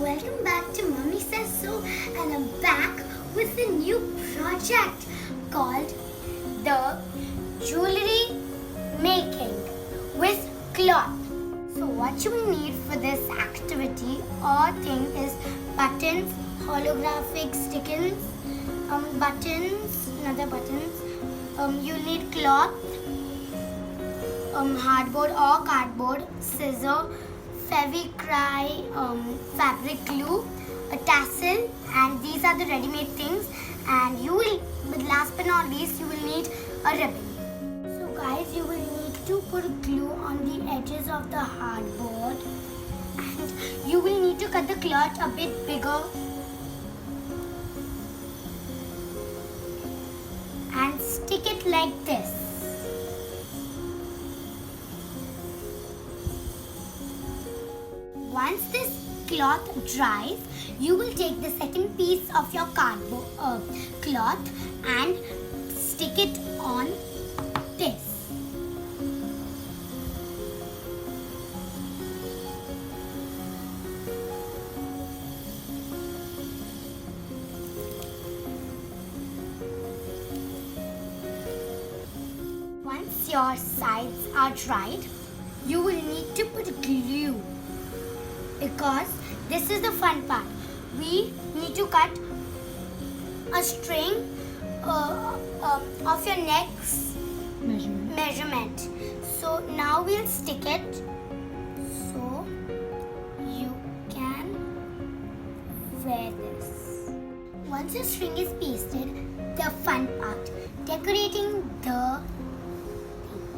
Welcome back to Mummy Says So, and I'm back with a new project called the jewelry making with cloth. So what you will need for this activity or thing is buttons, holographic stickers, another buttons. You'll need cloth, hardboard or cardboard, scissor, Fevicry, fabric glue, a tassel, and these are the ready-made things. And you will, but last but not least, you will need a ribbon. So guys, you will need to put glue on the edges of the hardboard, and you will need to cut the cloth a bit bigger and stick it like this. Once this cloth dries, you will take the second piece of your cardboard cloth and stick it on this. Once your sides are dried, you will need to put glue. Because this is the fun part. We need to cut a string of your neck's measurement. So now we'll stick it so you can wear this. Once your string is pasted, the fun part, decorating the thing.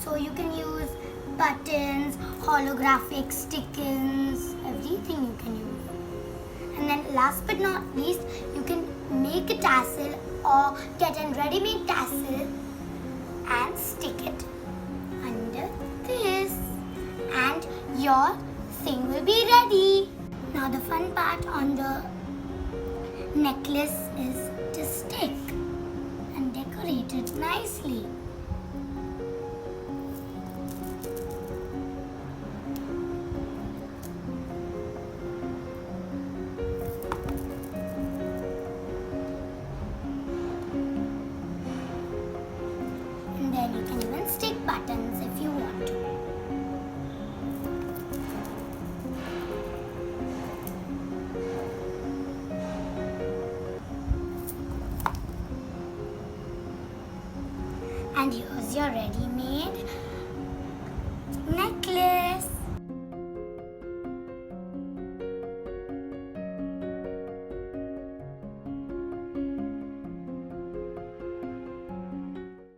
So you can use buttons, holographic stickers, everything you can use. And then last but not least, you can make a tassel or get a ready-made tassel and stick it under this, and your thing will be ready. Now the fun part on the necklace is to stick and decorate it nicely. Then you can even stick buttons if you want to. And here's your ready-made